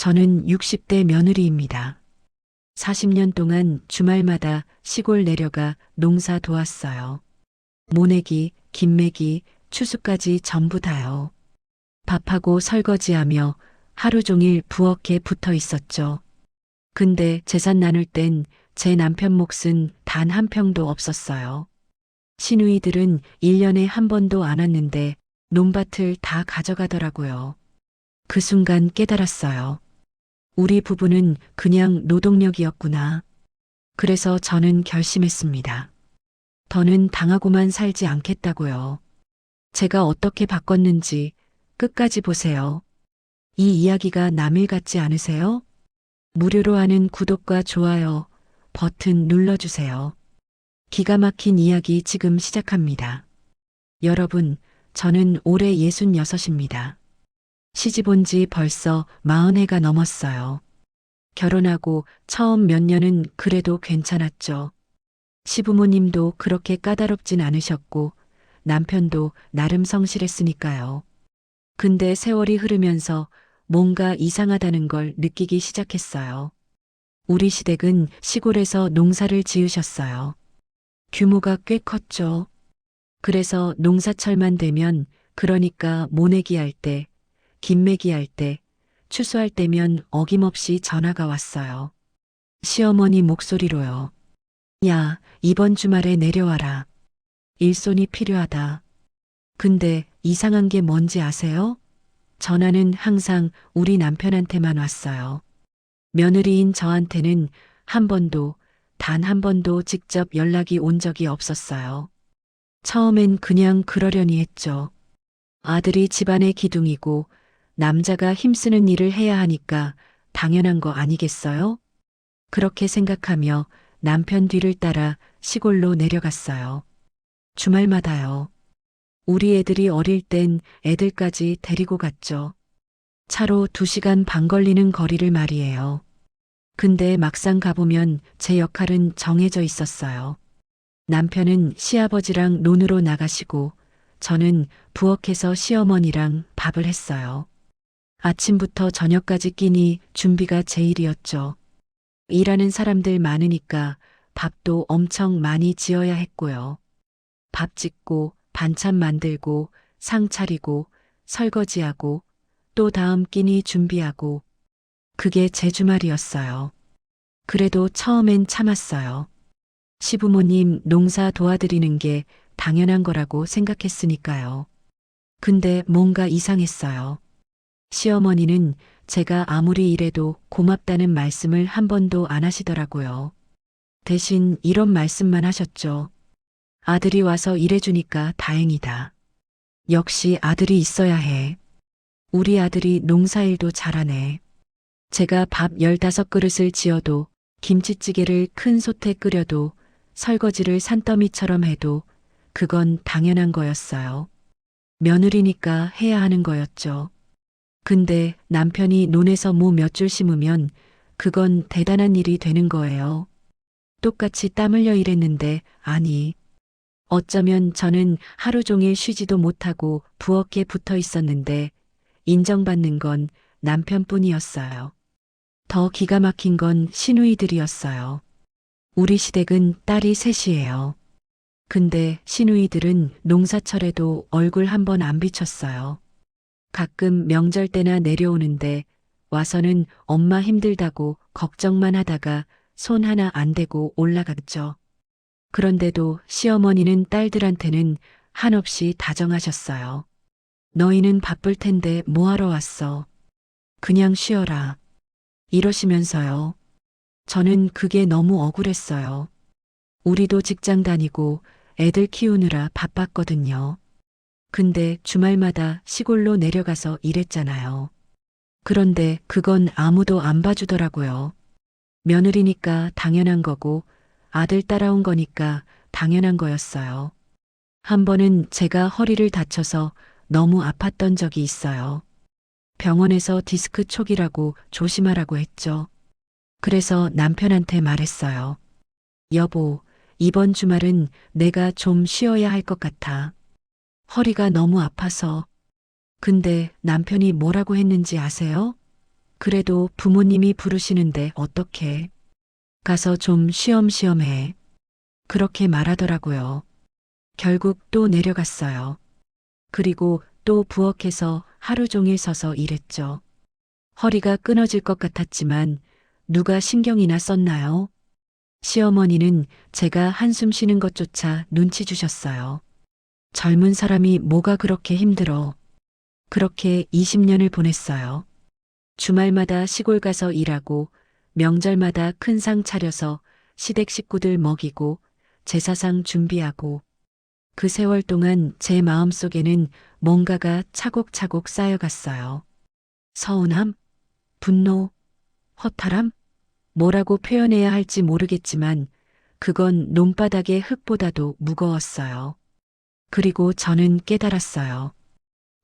저는 60대 며느리입니다. 40년 동안 주말마다 시골 내려가 농사 도왔어요. 모내기, 김매기, 추수까지 전부 다요. 밥하고 설거지하며 하루 종일 부엌에 붙어 있었죠. 근데 재산 나눌 땐 제 남편 몫은 단 한 평도 없었어요. 시누이들은 1년에 한 번도 안 왔는데 논밭을 다 가져가더라고요. 그 순간 깨달았어요. 우리 부부는 그냥 노동력이었구나. 그래서 저는 결심했습니다. 더는 당하고만 살지 않겠다고요. 제가 어떻게 바꿨는지 끝까지 보세요. 이 이야기가 남일 같지 않으세요? 무료로 하는 구독과 좋아요 버튼 눌러주세요. 기가 막힌 이야기 지금 시작합니다. 여러분, 저는 올해 66입니다. 시집 온 지 벌써 40해가 넘었어요. 결혼하고 처음 몇 년은 그래도 괜찮았죠. 시부모님도 그렇게 까다롭진 않으셨고 남편도 나름 성실했으니까요. 근데 세월이 흐르면서 뭔가 이상하다는 걸 느끼기 시작했어요. 우리 시댁은 시골에서 농사를 지으셨어요. 규모가 꽤 컸죠. 그래서 농사철만 되면, 그러니까 모내기 할 때, 김매기 할 때, 추수할 때면 어김없이 전화가 왔어요. 시어머니 목소리로요. 야, 이번 주말에 내려와라. 일손이 필요하다. 근데 이상한 게 뭔지 아세요? 전화는 항상 우리 남편한테만 왔어요. 며느리인 저한테는 한 번도, 단 한 번도 직접 연락이 온 적이 없었어요. 처음엔 그냥 그러려니 했죠. 아들이 집안의 기둥이고 남자가 힘쓰는 일을 해야 하니까 당연한 거 아니겠어요? 그렇게 생각하며 남편 뒤를 따라 시골로 내려갔어요. 주말마다요. 우리 애들이 어릴 땐 애들까지 데리고 갔죠. 차로 2시간 반 걸리는 거리를 말이에요. 근데 막상 가보면 제 역할은 정해져 있었어요. 남편은 시아버지랑 논으로 나가시고 저는 부엌에서 시어머니랑 밥을 했어요. 아침부터 저녁까지 끼니 준비가 제 일이었죠. 일하는 사람들 많으니까 밥도 엄청 많이 지어야 했고요. 밥 짓고 반찬 만들고 상 차리고 설거지하고 또 다음 끼니 준비하고 그게 제 주말이었어요. 그래도 처음엔 참았어요. 시부모님 농사 도와드리는 게 당연한 거라고 생각했으니까요. 근데 뭔가 이상했어요. 시어머니는 제가 아무리 일해도 고맙다는 말씀을 한 번도 안 하시더라고요. 대신 이런 말씀만 하셨죠. 아들이 와서 일해주니까 다행이다. 역시 아들이 있어야 해. 우리 아들이 농사일도 잘하네. 제가 밥 15그릇을 지어도 김치찌개를 큰 솥에 끓여도 설거지를 산더미처럼 해도 그건 당연한 거였어요. 며느리니까 해야 하는 거였죠. 근데 남편이 논에서 무 몇 줄 심으면 그건 대단한 일이 되는 거예요. 똑같이 땀 흘려 일했는데 아니. 어쩌면 저는 하루 종일 쉬지도 못하고 부엌에 붙어 있었는데 인정받는 건 남편뿐이었어요. 더 기가 막힌 건 시누이들이었어요. 우리 시댁은 딸이 셋이에요. 근데 시누이들은 농사철에도 얼굴 한 번 안 비쳤어요. 가끔 명절 때나 내려오는데 와서는 엄마 힘들다고 걱정만 하다가 손 하나 안 대고 올라갔죠. 그런데도 시어머니는 딸들한테는 한없이 다정하셨어요. 너희는 바쁠 텐데 뭐하러 왔어? 그냥 쉬어라. 이러시면서요. 저는 그게 너무 억울했어요. 우리도 직장 다니고 애들 키우느라 바빴거든요. 근데 주말마다 시골로 내려가서 일했잖아요. 그런데 그건 아무도 안 봐주더라고요. 며느리니까 당연한 거고 아들 따라온 거니까 당연한 거였어요. 한 번은 제가 허리를 다쳐서 너무 아팠던 적이 있어요. 병원에서 디스크 촉이라고 조심하라고 했죠. 그래서 남편한테 말했어요. 여보, 이번 주말은 내가 좀 쉬어야 할 것 같아. 허리가 너무 아파서. 근데 남편이 뭐라고 했는지 아세요? 그래도 부모님이 부르시는데 어떡해. 가서 좀 쉬엄쉬엄 해. 그렇게 말하더라고요. 결국 또 내려갔어요. 그리고 또 부엌에서 하루 종일 서서 일했죠. 허리가 끊어질 것 같았지만 누가 신경이나 썼나요? 시어머니는 제가 한숨 쉬는 것조차 눈치 주셨어요. 젊은 사람이 뭐가 그렇게 힘들어. 그렇게 20년을 보냈어요. 주말마다 시골 가서 일하고 명절마다 큰 상 차려서 시댁 식구들 먹이고 제사상 준비하고 그 세월 동안 제 마음속에는 뭔가가 차곡차곡 쌓여갔어요. 서운함, 분노, 허탈함? 뭐라고 표현해야 할지 모르겠지만 그건 논바닥의 흙보다도 무거웠어요. 그리고 저는 깨달았어요.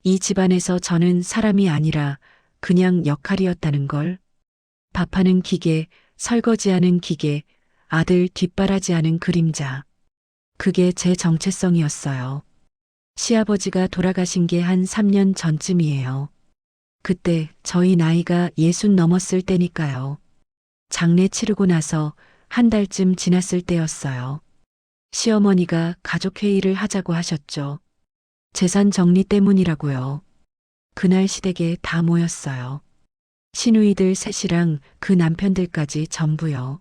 이 집안에서 저는 사람이 아니라 그냥 역할이었다는 걸. 밥하는 기계, 설거지하는 기계, 아들 뒷바라지하는 그림자. 그게 제 정체성이었어요. 시아버지가 돌아가신 게 한 3년 전쯤이에요. 그때 저희 나이가 60 넘었을 때니까요. 장례 치르고 나서 한 달쯤 지났을 때였어요. 시어머니가 가족회의를 하자고 하셨죠. 재산 정리 때문이라고요. 그날 시댁에 다 모였어요. 시누이들 셋이랑 그 남편들까지 전부요.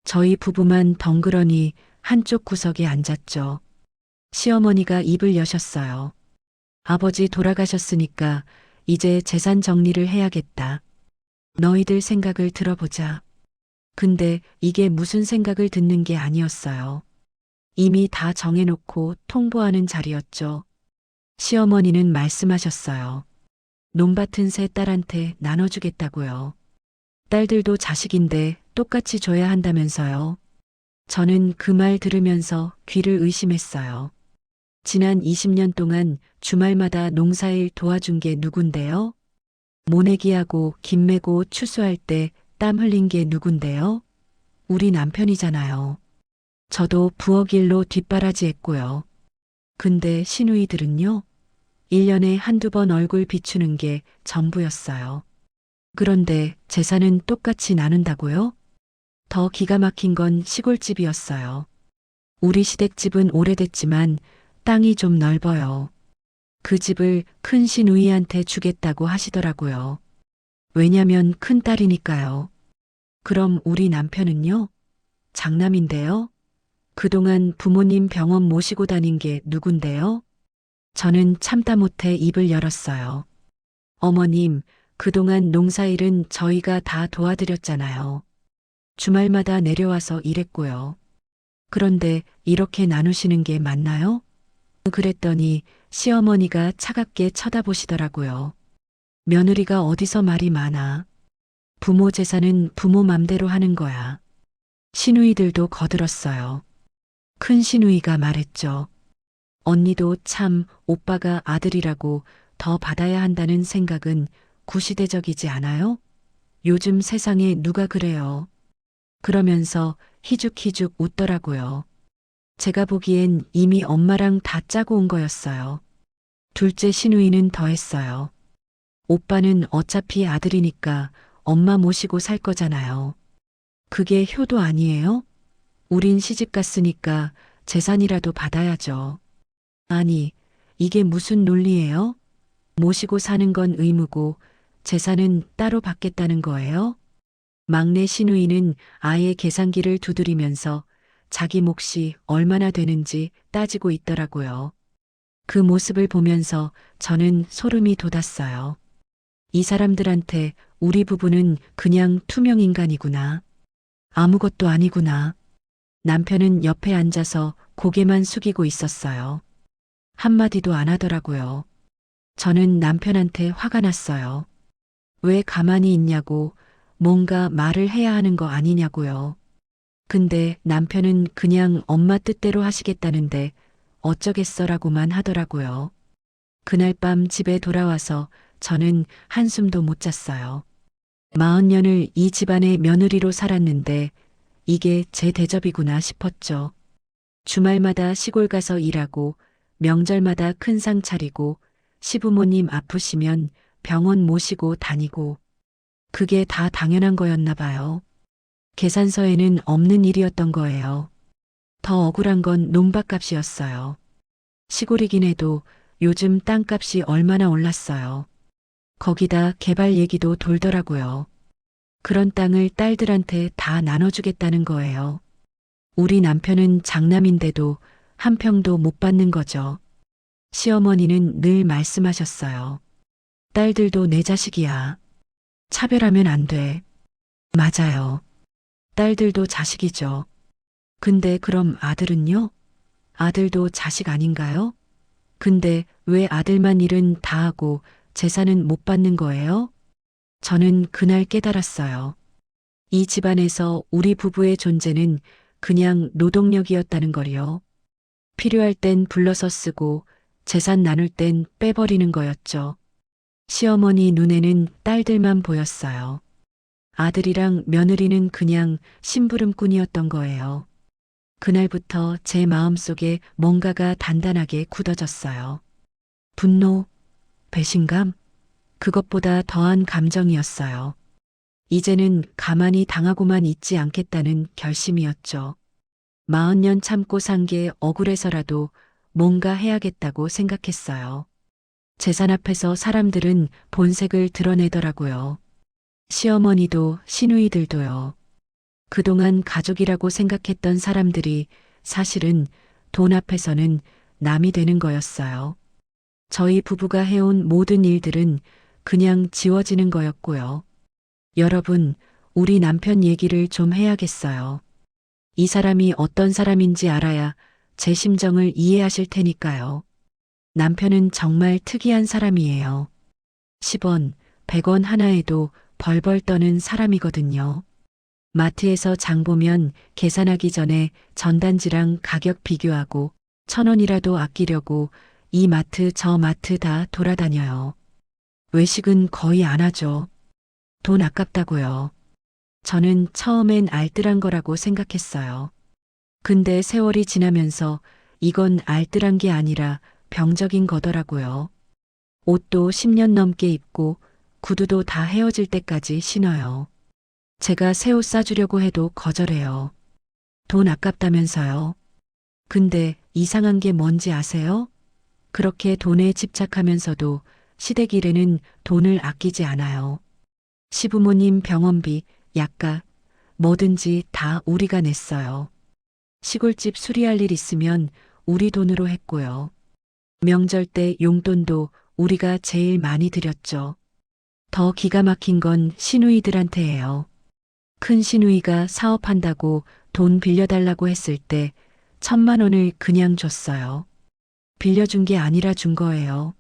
저희 부부만 덩그러니 한쪽 구석에 앉았죠. 시어머니가 입을 여셨어요. 아버지 돌아가셨으니까 이제 재산 정리를 해야겠다. 너희들 생각을 들어보자. 근데 이게 무슨 생각을 듣는 게 아니었어요. 이미 다 정해놓고 통보하는 자리였죠. 시어머니는 말씀하셨어요. 논밭은 세 딸한테 나눠주겠다고요. 딸들도 자식인데 똑같이 줘야 한다면서요. 저는 그 말 들으면서 귀를 의심했어요. 지난 20년 동안 주말마다 농사일 도와준 게 누군데요? 모내기하고 김 메고 추수할 때 땀 흘린 게 누군데요? 우리 남편이잖아요. 저도 부엌 일로 뒷바라지 했고요. 근데 시누이들은요? 1년에 한두 번 얼굴 비추는 게 전부였어요. 그런데 재산은 똑같이 나눈다고요? 더 기가 막힌 건 시골집이었어요. 우리 시댁집은 오래됐지만 땅이 좀 넓어요. 그 집을 큰 시누이한테 주겠다고 하시더라고요. 왜냐면 큰 딸이니까요. 그럼 우리 남편은요? 장남인데요? 그동안 부모님 병원 모시고 다닌 게 누군데요? 저는 참다 못해 입을 열었어요. 어머님, 그동안 농사일은 저희가 다 도와드렸잖아요. 주말마다 내려와서 일했고요. 그런데 이렇게 나누시는 게 맞나요? 그랬더니 시어머니가 차갑게 쳐다보시더라고요. 며느리가 어디서 말이 많아. 부모 재산은 부모 맘대로 하는 거야. 시누이들도 거들었어요. 큰 시누이가 말했죠. 언니도 참 오빠가 아들이라고 더 받아야 한다는 생각은 구시대적이지 않아요? 요즘 세상에 누가 그래요. 그러면서 희죽희죽 웃더라고요. 제가 보기엔 이미 엄마랑 다 짜고 온 거였어요. 둘째 시누이는 더했어요. 오빠는 어차피 아들이니까 엄마 모시고 살 거잖아요. 그게 효도 아니에요? 우린 시집 갔으니까 재산이라도 받아야죠. 아니, 이게 무슨 논리예요? 모시고 사는 건 의무고 재산은 따로 받겠다는 거예요? 막내 시누이는 아예 계산기를 두드리면서 자기 몫이 얼마나 되는지 따지고 있더라고요. 그 모습을 보면서 저는 소름이 돋았어요. 이 사람들한테 우리 부부는 그냥 투명 인간이구나. 아무것도 아니구나. 남편은 옆에 앉아서 고개만 숙이고 있었어요. 한마디도 안 하더라고요. 저는 남편한테 화가 났어요. 왜 가만히 있냐고 뭔가 말을 해야 하는 거 아니냐고요. 근데 남편은 그냥 엄마 뜻대로 하시겠다는데 어쩌겠어라고만 하더라고요. 그날 밤 집에 돌아와서 저는 한숨도 못 잤어요. 40년을 이 집안의 며느리로 살았는데 이게 제 대접이구나 싶었죠. 주말마다 시골 가서 일하고 명절마다 큰 상 차리고 시부모님 아프시면 병원 모시고 다니고 그게 다 당연한 거였나 봐요. 계산서에는 없는 일이었던 거예요. 더 억울한 건 논밭값이었어요. 시골이긴 해도 요즘 땅값이 얼마나 올랐어요. 거기다 개발 얘기도 돌더라고요. 그런 땅을 딸들한테 다 나눠주겠다는 거예요. 우리 남편은 장남인데도 한 평도 못 받는 거죠. 시어머니는 늘 말씀하셨어요. 딸들도 내 자식이야. 차별하면 안 돼. 맞아요. 딸들도 자식이죠. 근데 그럼 아들은요? 아들도 자식 아닌가요? 근데 왜 아들만 일은 다 하고 재산은 못 받는 거예요? 저는 그날 깨달았어요. 이 집안에서 우리 부부의 존재는 그냥 노동력이었다는 걸요. 필요할 땐 불러서 쓰고 재산 나눌 땐 빼버리는 거였죠. 시어머니 눈에는 딸들만 보였어요. 아들이랑 며느리는 그냥 심부름꾼이었던 거예요. 그날부터 제 마음속에 뭔가가 단단하게 굳어졌어요. 분노, 배신감, 그것보다 더한 감정이었어요. 이제는 가만히 당하고만 있지 않겠다는 결심이었죠. 40년 참고 산 게 억울해서라도 뭔가 해야겠다고 생각했어요. 재산 앞에서 사람들은 본색을 드러내더라고요. 시어머니도 시누이들도요. 그동안 가족이라고 생각했던 사람들이 사실은 돈 앞에서는 남이 되는 거였어요. 저희 부부가 해온 모든 일들은 그냥 지워지는 거였고요. 여러분, 우리 남편 얘기를 좀 해야겠어요. 이 사람이 어떤 사람인지 알아야 제 심정을 이해하실 테니까요. 남편은 정말 특이한 사람이에요. 10원, 100원 하나에도 벌벌 떠는 사람이거든요. 마트에서 장 보면 계산하기 전에 전단지랑 가격 비교하고 1,000원이라도 아끼려고 이 마트 저 마트 다 돌아다녀요. 외식은 거의 안 하죠. 돈 아깝다고요. 저는 처음엔 알뜰한 거라고 생각했어요. 근데 세월이 지나면서 이건 알뜰한 게 아니라 병적인 거더라고요. 옷도 10년 넘게 입고 구두도 다 헤어질 때까지 신어요. 제가 새 옷 사주려고 해도 거절해요. 돈 아깝다면서요. 근데 이상한 게 뭔지 아세요? 그렇게 돈에 집착하면서도 시댁 일에는 돈을 아끼지 않아요. 시부모님 병원비, 약값, 뭐든지 다 우리가 냈어요. 시골집 수리할 일 있으면 우리 돈으로 했고요. 명절 때 용돈도 우리가 제일 많이 드렸죠. 더 기가 막힌 건 시누이들한테예요. 큰 시누이가 사업한다고 돈 빌려달라고 했을 때 1,000만 원을 그냥 줬어요. 빌려준 게 아니라 준 거예요.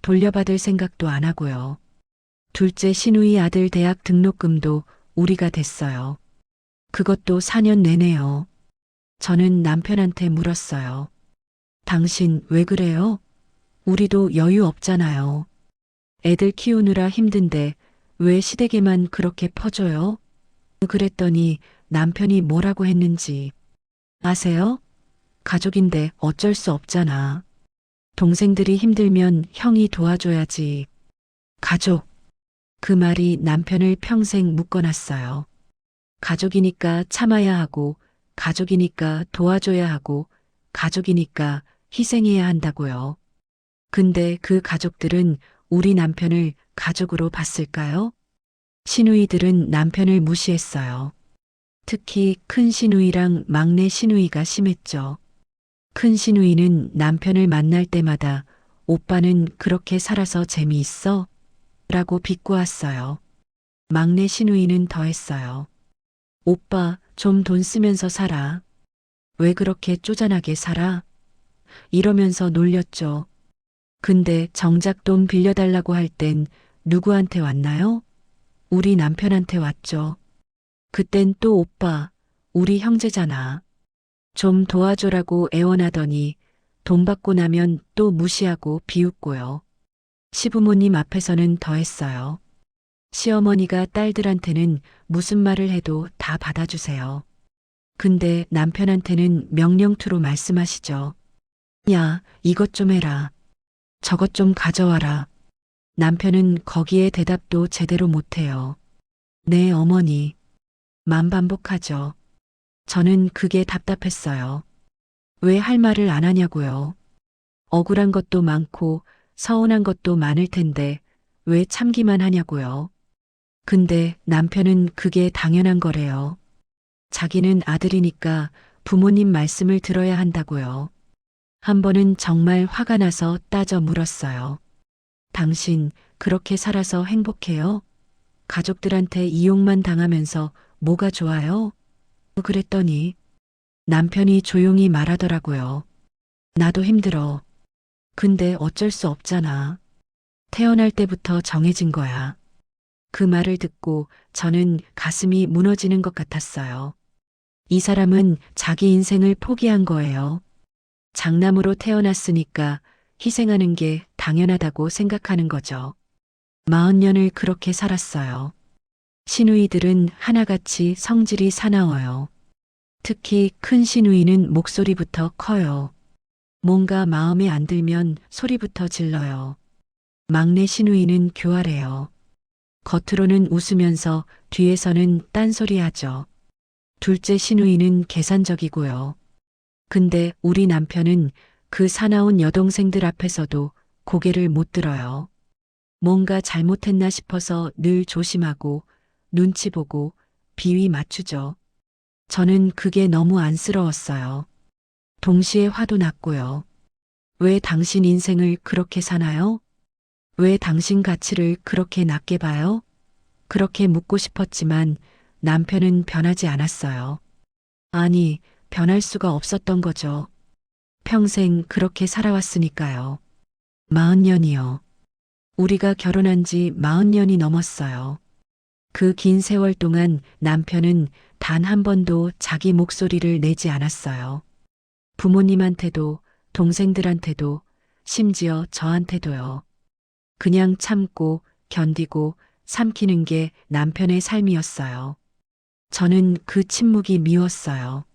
돌려받을 생각도 안 하고요. 둘째 시누이 아들 대학 등록금도 우리가 댔어요. 그것도 4년 내내요. 저는 남편한테 물었어요. 당신 왜 그래요? 우리도 여유 없잖아요. 애들 키우느라 힘든데 왜 시댁에만 그렇게 퍼줘요? 그랬더니 남편이 뭐라고 했는지 아세요? 가족인데 어쩔 수 없잖아. 동생들이 힘들면 형이 도와줘야지. 가족. 그 말이 남편을 평생 묶어놨어요. 가족이니까 참아야 하고, 가족이니까 도와줘야 하고, 가족이니까 희생해야 한다고요. 근데 그 가족들은 우리 남편을 가족으로 봤을까요? 시누이들은 남편을 무시했어요. 특히 큰 시누이랑 막내 시누이가 심했죠. 큰 시누이는 남편을 만날 때마다 오빠는 그렇게 살아서 재미있어? 라고 비꼬았어요. 막내 시누이는 더했어요. 오빠, 좀 돈 쓰면서 살아. 왜 그렇게 쪼잔하게 살아? 이러면서 놀렸죠. 근데 정작 돈 빌려달라고 할 땐 누구한테 왔나요? 우리 남편한테 왔죠. 그땐 또 오빠, 우리 형제잖아. 좀 도와줘라고 애원하더니 돈 받고 나면 또 무시하고 비웃고요. 시부모님 앞에서는 더했어요. 시어머니가 딸들한테는 무슨 말을 해도 다 받아주세요. 근데 남편한테는 명령투로 말씀하시죠. 야, 이것 좀 해라. 저것 좀 가져와라. 남편은 거기에 대답도 제대로 못해요. 네, 어머니. 만 반복하죠. 저는 그게 답답했어요. 왜 할 말을 안 하냐고요. 억울한 것도 많고 서운한 것도 많을 텐데 왜 참기만 하냐고요. 근데 남편은 그게 당연한 거래요. 자기는 아들이니까 부모님 말씀을 들어야 한다고요. 한 번은 정말 화가 나서 따져 물었어요. 당신 그렇게 살아서 행복해요? 가족들한테 이용만 당하면서 뭐가 좋아요? 그랬더니 남편이 조용히 말하더라고요. 나도 힘들어. 근데 어쩔 수 없잖아. 태어날 때부터 정해진 거야. 그 말을 듣고 저는 가슴이 무너지는 것 같았어요. 이 사람은 자기 인생을 포기한 거예요. 장남으로 태어났으니까 희생하는 게 당연하다고 생각하는 거죠. 40년을 그렇게 살았어요. 시누이들은 하나같이 성질이 사나워요. 특히 큰 시누이는 목소리부터 커요. 뭔가 마음에 안 들면 소리부터 질러요. 막내 시누이는 교활해요. 겉으로는 웃으면서 뒤에서는 딴소리하죠. 둘째 시누이는 계산적이고요. 근데 우리 남편은 그 사나운 여동생들 앞에서도 고개를 못 들어요. 뭔가 잘못했나 싶어서 늘 조심하고 눈치 보고 비위 맞추죠. 저는 그게 너무 안쓰러웠어요. 동시에 화도 났고요. 왜 당신 인생을 그렇게 사나요? 왜 당신 가치를 그렇게 낮게 봐요? 그렇게 묻고 싶었지만 남편은 변하지 않았어요. 아니, 변할 수가 없었던 거죠. 평생 그렇게 살아왔으니까요. 40년이요. 우리가 결혼한 지 40년이 넘었어요. 그 긴 세월 동안 남편은 단 한 번도 자기 목소리를 내지 않았어요. 부모님한테도, 동생들한테도, 심지어 저한테도요. 그냥 참고, 견디고, 삼키는 게 남편의 삶이었어요. 저는 그 침묵이 미웠어요.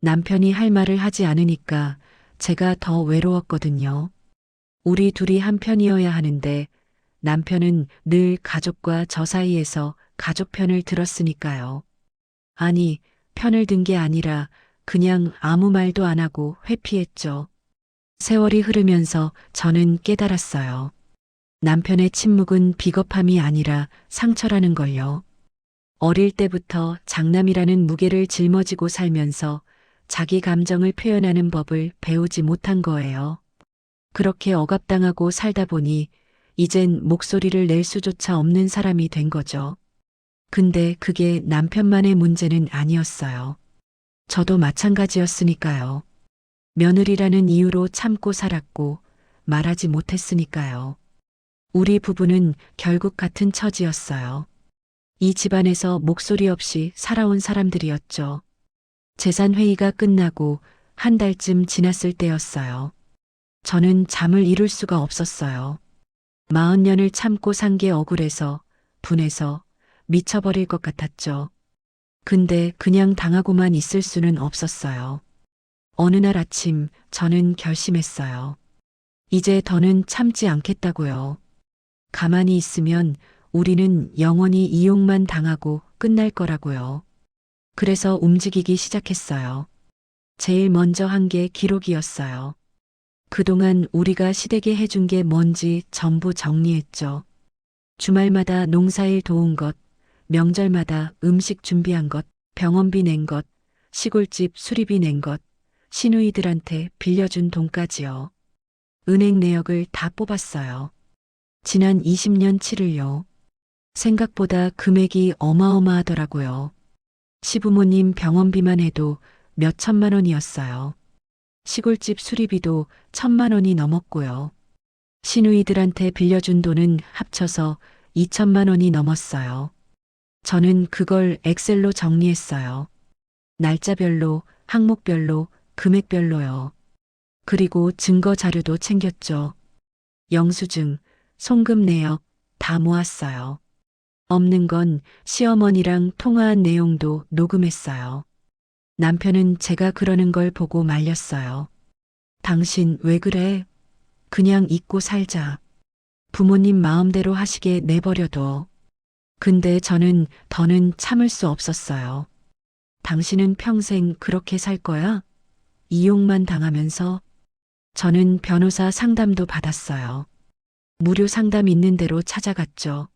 남편이 할 말을 하지 않으니까 제가 더 외로웠거든요. 우리 둘이 한편이어야 하는데 남편은 늘 가족과 저 사이에서 가족 편을 들었으니까요. 아니, 편을 든 게 아니라 그냥 아무 말도 안 하고 회피했죠. 세월이 흐르면서 저는 깨달았어요. 남편의 침묵은 비겁함이 아니라 상처라는 걸요. 어릴 때부터 장남이라는 무게를 짊어지고 살면서 자기 감정을 표현하는 법을 배우지 못한 거예요. 그렇게 억압당하고 살다 보니 이젠 목소리를 낼 수조차 없는 사람이 된 거죠. 근데 그게 남편만의 문제는 아니었어요. 저도 마찬가지였으니까요. 며느리라는 이유로 참고 살았고 말하지 못했으니까요. 우리 부부는 결국 같은 처지였어요. 이 집안에서 목소리 없이 살아온 사람들이었죠. 재산 회의가 끝나고 한 달쯤 지났을 때였어요. 저는 잠을 이룰 수가 없었어요. 40년을 참고 산 게 억울해서, 분해서, 미쳐버릴 것 같았죠. 근데 그냥 당하고만 있을 수는 없었어요. 어느 날 아침 저는 결심했어요. 이제 더는 참지 않겠다고요. 가만히 있으면 우리는 영원히 이용만 당하고 끝날 거라고요. 그래서 움직이기 시작했어요. 제일 먼저 한 게 기록이었어요. 그동안 우리가 시댁에 해준 게 뭔지 전부 정리했죠. 주말마다 농사일 도운 것, 명절마다 음식 준비한 것, 병원비 낸 것, 시골집 수리비 낸 것, 시누이들한테 빌려준 돈까지요. 은행 내역을 다 뽑았어요. 지난 20년 치를요. 생각보다 금액이 어마어마하더라고요. 시부모님 병원비만 해도 몇 천만 원이었어요. 시골집 수리비도 1,000만 원이 넘었고요. 시누이들한테 빌려준 돈은 합쳐서 2천만 원이 넘었어요. 저는 그걸 엑셀로 정리했어요. 날짜별로, 항목별로, 금액별로요. 그리고 증거 자료도 챙겼죠. 영수증, 송금 내역 다 모았어요. 없는 건 시어머니랑 통화한 내용도 녹음했어요. 남편은 제가 그러는 걸 보고 말렸어요. 당신 왜 그래? 그냥 잊고 살자. 부모님 마음대로 하시게 내버려둬. 근데 저는 더는 참을 수 없었어요. 당신은 평생 그렇게 살 거야? 이용만 당하면서. 저는 변호사 상담도 받았어요. 무료 상담 있는 대로 찾아갔죠.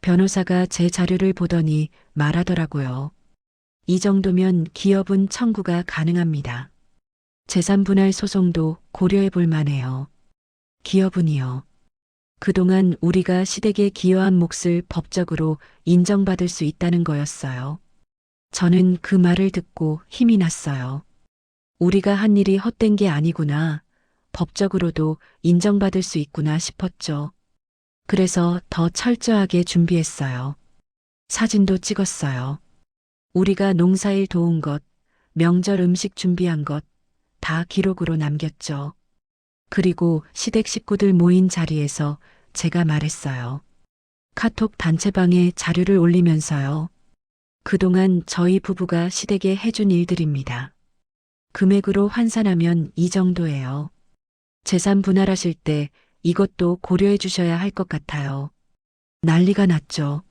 변호사가 제 자료를 보더니 말하더라고요. 이 정도면 기업은 청구가 가능합니다. 재산 분할 소송도 고려해 볼 만해요. 기업은요. 그동안 우리가 시댁에 기여한 몫을 법적으로 인정받을 수 있다는 거였어요. 저는 그 말을 듣고 힘이 났어요. 우리가 한 일이 헛된 게 아니구나. 법적으로도 인정받을 수 있구나 싶었죠. 그래서 더 철저하게 준비했어요. 사진도 찍었어요. 우리가 농사일 도운 것, 명절 음식 준비한 것, 다 기록으로 남겼죠. 그리고 시댁 식구들 모인 자리에서 제가 말했어요. 카톡 단체방에 자료를 올리면서요. 그동안 저희 부부가 시댁에 해준 일들입니다. 금액으로 환산하면 이 정도예요. 재산 분할하실 때 이것도 고려해 주셔야 할 것 같아요. 난리가 났죠.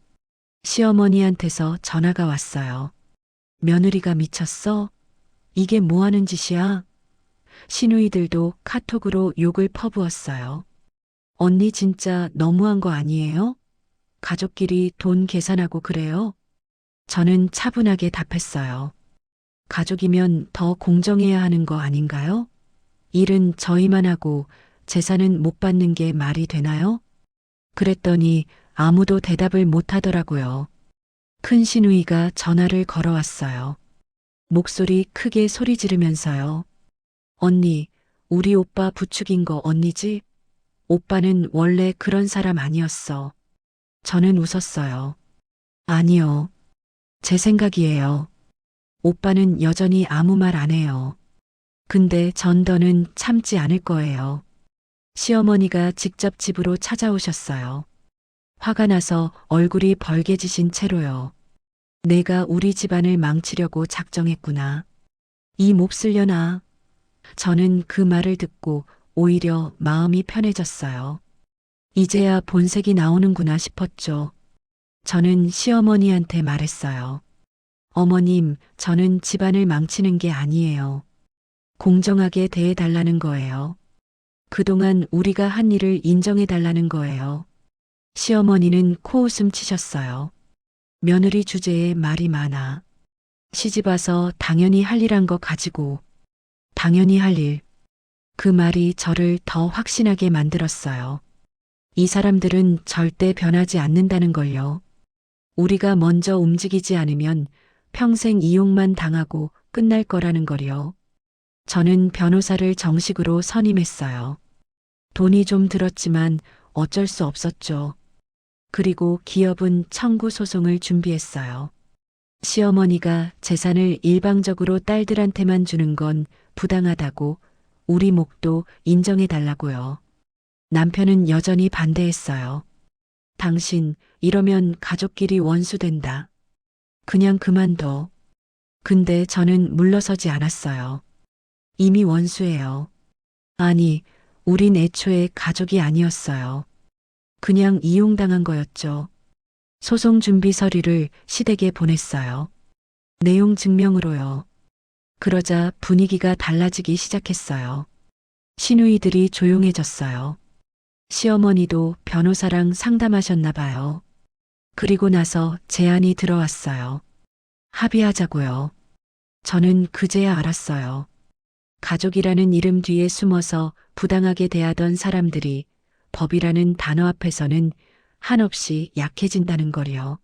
시어머니한테서 전화가 왔어요. 며느리가 미쳤어? 이게 뭐 하는 짓이야? 시누이들도 카톡으로 욕을 퍼부었어요. 언니 진짜 너무한 거 아니에요? 가족끼리 돈 계산하고 그래요? 저는 차분하게 답했어요. 가족이면 더 공정해야 하는 거 아닌가요? 일은 저희만 하고 재산은 못 받는 게 말이 되나요? 그랬더니 아무도 대답을 못 하더라고요. 큰 시누이가 전화를 걸어왔어요. 목소리 크게 소리 지르면서요. 언니, 우리 오빠 부축인 거 언니지? 오빠는 원래 그런 사람 아니었어. 저는 웃었어요. 아니요. 제 생각이에요. 오빠는 여전히 아무 말 안 해요. 근데 전 더는 참지 않을 거예요. 시어머니가 직접 집으로 찾아오셨어요. 화가 나서 얼굴이 벌개지신 채로요. 내가 우리 집안을 망치려고 작정했구나. 이 몹쓸 년아. 저는 그 말을 듣고 오히려 마음이 편해졌어요. 이제야 본색이 나오는구나 싶었죠. 저는 시어머니한테 말했어요. 어머님, 저는 집안을 망치는 게 아니에요. 공정하게 대해달라는 거예요. 그동안 우리가 한 일을 인정해달라는 거예요. 시어머니는 코웃음 치셨어요. 며느리 주제에 말이 많아. 시집 와서 당연히 할 일 한 거 가지고. 당연히 할 일. 그 말이 저를 더 확신하게 만들었어요. 이 사람들은 절대 변하지 않는다는 걸요. 우리가 먼저 움직이지 않으면 평생 이용만 당하고 끝날 거라는 걸요. 저는 변호사를 정식으로 선임했어요. 돈이 좀 들었지만 어쩔 수 없었죠. 그리고 기업은 청구 소송을 준비했어요. 시어머니가 재산을 일방적으로 딸들한테만 주는 건 부당하다고 우리 몫도 인정해 달라고요. 남편은 여전히 반대했어요. 당신 이러면 가족끼리 원수된다. 그냥 그만둬. 근데 저는 물러서지 않았어요. 이미 원수예요. 아니, 우린 애초에 가족이 아니었어요. 그냥 이용당한 거였죠. 소송 준비 서류를 시댁에 보냈어요. 내용 증명으로요. 그러자 분위기가 달라지기 시작했어요. 시누이들이 조용해졌어요. 시어머니도 변호사랑 상담하셨나 봐요. 그리고 나서 제안이 들어왔어요. 합의하자고요. 저는 그제야 알았어요. 가족이라는 이름 뒤에 숨어서 부당하게 대하던 사람들이 법이라는 단어 앞에서는 한없이 약해진다는 거요.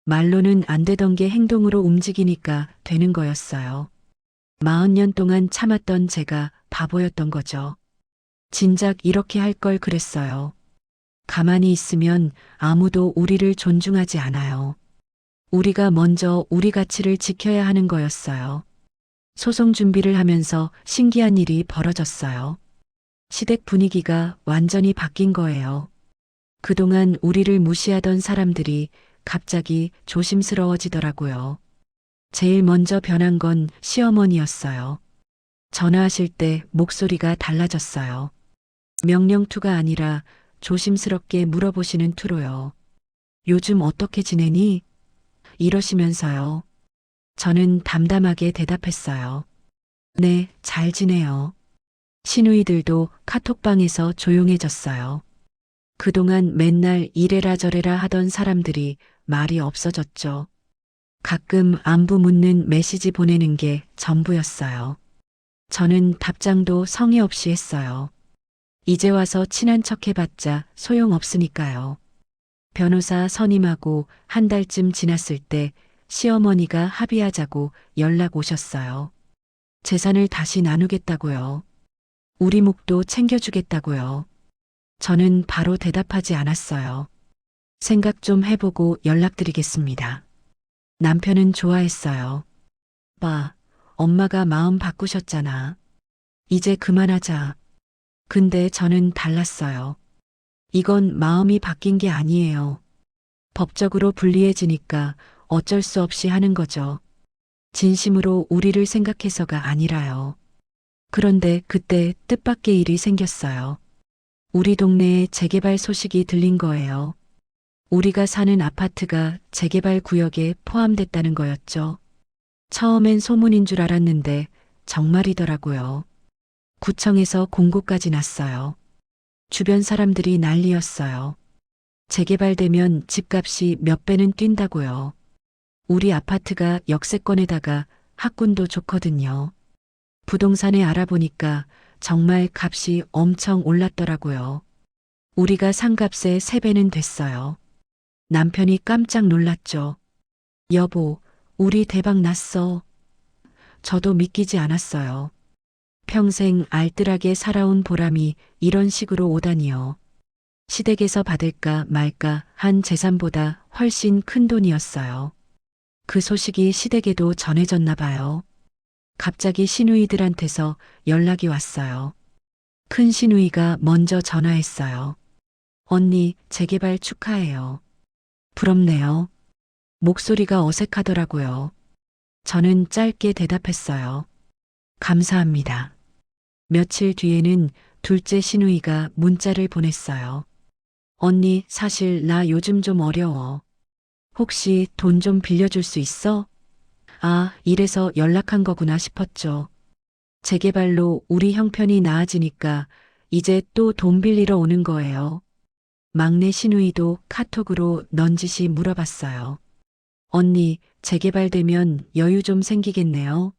말로는 안 되던 게 행동으로 움직이니까 되는 거였어요. 40년 동안 참았던 제가 바보였던 거죠. 진작 이렇게 할 걸 그랬어요. 가만히 있으면 아무도 우리를 존중하지 않아요. 우리가 먼저 우리 가치를 지켜야 하는 거였어요. 소송 준비를 하면서 신기한 일이 벌어졌어요. 시댁 분위기가 완전히 바뀐 거예요. 그동안 우리를 무시하던 사람들이 갑자기 조심스러워지더라고요. 제일 먼저 변한 건 시어머니였어요. 전화하실 때 목소리가 달라졌어요. 명령투가 아니라 조심스럽게 물어보시는 투로요. 요즘 어떻게 지내니? 이러시면서요. 저는 담담하게 대답했어요. 네, 잘 지내요. 시누이들도 카톡방에서 조용해졌어요. 그동안 맨날 이래라 저래라 하던 사람들이 말이 없어졌죠. 가끔 안부 묻는 메시지 보내는 게 전부였어요. 저는 답장도 성의 없이 했어요. 이제 와서 친한 척 해봤자 소용없으니까요. 변호사 선임하고 한 달쯤 지났을 때 시어머니가 합의하자고 연락 오셨어요. 재산을 다시 나누겠다고요. 우리 몫도 챙겨주겠다고요. 저는 바로 대답하지 않았어요. 생각 좀 해보고 연락드리겠습니다. 남편은 좋아했어요. 봐, 엄마가 마음 바꾸셨잖아. 이제 그만하자. 근데 저는 달랐어요. 이건 마음이 바뀐 게 아니에요. 법적으로 불리해지니까 어쩔 수 없이 하는 거죠. 진심으로 우리를 생각해서가 아니라요. 그런데 그때 뜻밖의 일이 생겼어요. 우리 동네에 재개발 소식이 들린 거예요. 우리가 사는 아파트가 재개발 구역에 포함됐다는 거였죠. 처음엔 소문인 줄 알았는데 정말이더라고요. 구청에서 공고까지 났어요. 주변 사람들이 난리였어요. 재개발되면 집값이 몇 배는 뛴다고요. 우리 아파트가 역세권에다가 학군도 좋거든요. 부동산에 알아보니까 정말 값이 엄청 올랐더라고요. 우리가 산 값의 3배는 됐어요. 남편이 깜짝 놀랐죠. 여보, 우리 대박 났어. 저도 믿기지 않았어요. 평생 알뜰하게 살아온 보람이 이런 식으로 오다니요. 시댁에서 받을까 말까 한 재산보다 훨씬 큰 돈이었어요. 그 소식이 시댁에도 전해졌나 봐요. 갑자기 시누이들한테서 연락이 왔어요. 큰 시누이가 먼저 전화했어요. 언니, 재개발 축하해요. 부럽네요. 목소리가 어색하더라고요. 저는 짧게 대답했어요. 감사합니다. 며칠 뒤에는 둘째 시누이가 문자를 보냈어요. 언니, 사실 나 요즘 좀 어려워. 혹시 돈 좀 빌려줄 수 있어? 아, 이래서 연락한 거구나 싶었죠. 재개발로 우리 형편이 나아지니까 이제 또 돈 빌리러 오는 거예요. 막내 시누이도 카톡으로 넌지시 물어봤어요. 언니, 재개발되면 여유 좀 생기겠네요.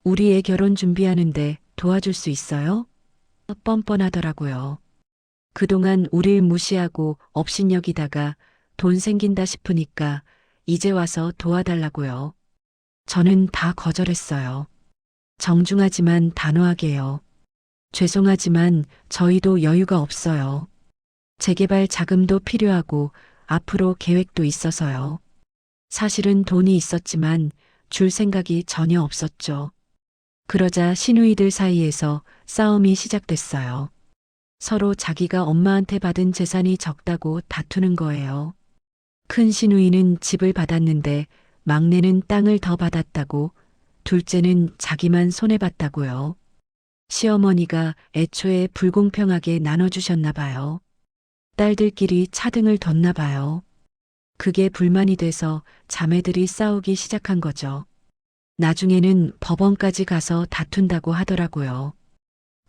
우리 애 결혼 준비하는데 도와줄 수 있어요? 뻔뻔하더라고요. 그동안 우릴 무시하고 업신여기다가 돈 생긴다 싶으니까 이제 와서 도와달라고요. 저는 다 거절했어요. 정중하지만 단호하게요. 죄송하지만 저희도 여유가 없어요. 재개발 자금도 필요하고 앞으로 계획도 있어서요. 사실은 돈이 있었지만 줄 생각이 전혀 없었죠. 그러자 시누이들 사이에서 싸움이 시작됐어요. 서로 자기가 엄마한테 받은 재산이 적다고 다투는 거예요. 큰 시누이는 집을 받았는데 막내는 땅을 더 받았다고, 둘째는 자기만 손해봤다고요. 시어머니가 애초에 불공평하게 나눠주셨나 봐요. 딸들끼리 차등을 뒀나 봐요. 그게 불만이 돼서 자매들이 싸우기 시작한 거죠. 나중에는 법원까지 가서 다툰다고 하더라고요.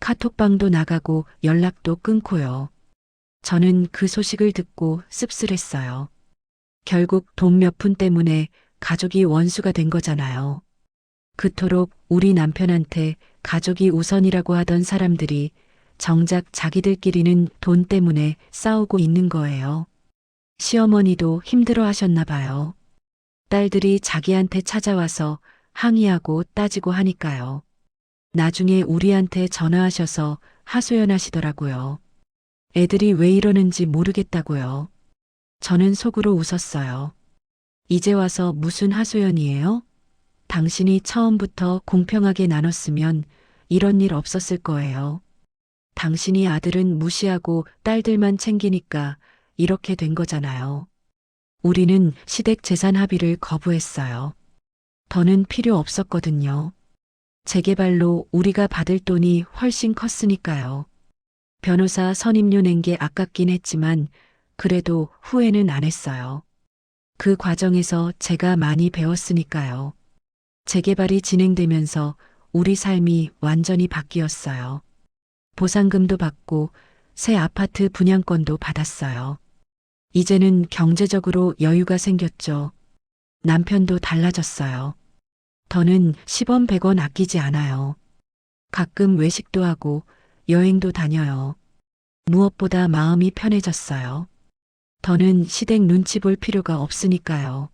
카톡방도 나가고 연락도 끊고요. 저는 그 소식을 듣고 씁쓸했어요. 결국 돈 몇 푼 때문에 가족이 원수가 된 거잖아요. 그토록 우리 남편한테 가족이 우선이라고 하던 사람들이 정작 자기들끼리는 돈 때문에 싸우고 있는 거예요. 시어머니도 힘들어 하셨나 봐요. 딸들이 자기한테 찾아와서 항의하고 따지고 하니까요. 나중에 우리한테 전화하셔서 하소연하시더라고요. 애들이 왜 이러는지 모르겠다고요. 저는 속으로 웃었어요. 이제 와서 무슨 하소연이에요? 당신이 처음부터 공평하게 나눴으면 이런 일 없었을 거예요. 당신이 아들은 무시하고 딸들만 챙기니까 이렇게 된 거잖아요. 우리는 시댁 재산 합의를 거부했어요. 더는 필요 없었거든요. 재개발로 우리가 받을 돈이 훨씬 컸으니까요. 변호사 선임료 낸 게 아깝긴 했지만 그래도 후회는 안 했어요. 그 과정에서 제가 많이 배웠으니까요. 재개발이 진행되면서 우리 삶이 완전히 바뀌었어요. 보상금도 받고 새 아파트 분양권도 받았어요. 이제는 경제적으로 여유가 생겼죠. 남편도 달라졌어요. 더는 10원 100원 아끼지 않아요. 가끔 외식도 하고 여행도 다녀요. 무엇보다 마음이 편해졌어요. 더는 시댁 눈치 볼 필요가 없으니까요.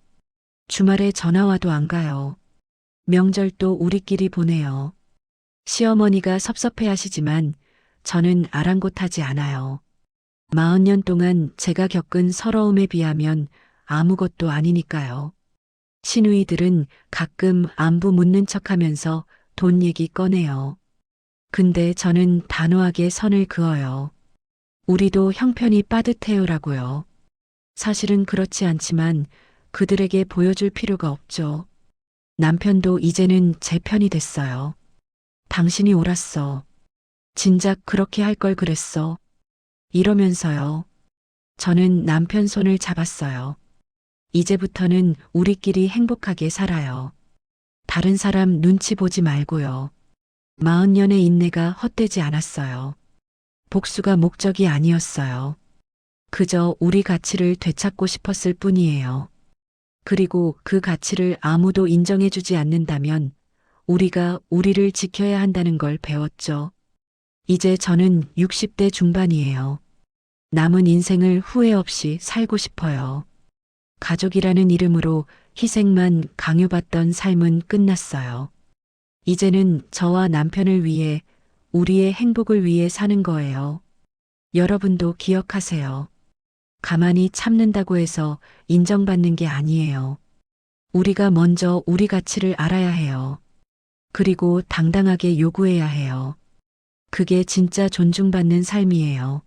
주말에 전화와도 안 가요. 명절도 우리끼리 보내요. 시어머니가 섭섭해 하시지만 저는 아랑곳하지 않아요. 40년 동안 제가 겪은 서러움에 비하면 아무것도 아니니까요. 시누이들은 가끔 안부 묻는 척 하면서 돈 얘기 꺼내요. 근데 저는 단호하게 선을 그어요. 우리도 형편이 빠듯해요라고요. 사실은 그렇지 않지만 그들에게 보여줄 필요가 없죠. 남편도 이제는 제 편이 됐어요. 당신이 옳았어. 진작 그렇게 할 걸 그랬어. 이러면서요. 저는 남편 손을 잡았어요. 이제부터는 우리끼리 행복하게 살아요. 다른 사람 눈치 보지 말고요. 40년의 인내가 헛되지 않았어요. 복수가 목적이 아니었어요. 그저 우리 가치를 되찾고 싶었을 뿐이에요. 그리고 그 가치를 아무도 인정해주지 않는다면 우리가 우리를 지켜야 한다는 걸 배웠죠. 이제 저는 60대 중반이에요. 남은 인생을 후회 없이 살고 싶어요. 가족이라는 이름으로 희생만 강요받던 삶은 끝났어요. 이제는 저와 남편을 위해 우리의 행복을 위해 사는 거예요. 여러분도 기억하세요. 가만히 참는다고 해서 인정받는 게 아니에요. 우리가 먼저 우리 가치를 알아야 해요. 그리고 당당하게 요구해야 해요. 그게 진짜 존중받는 삶이에요.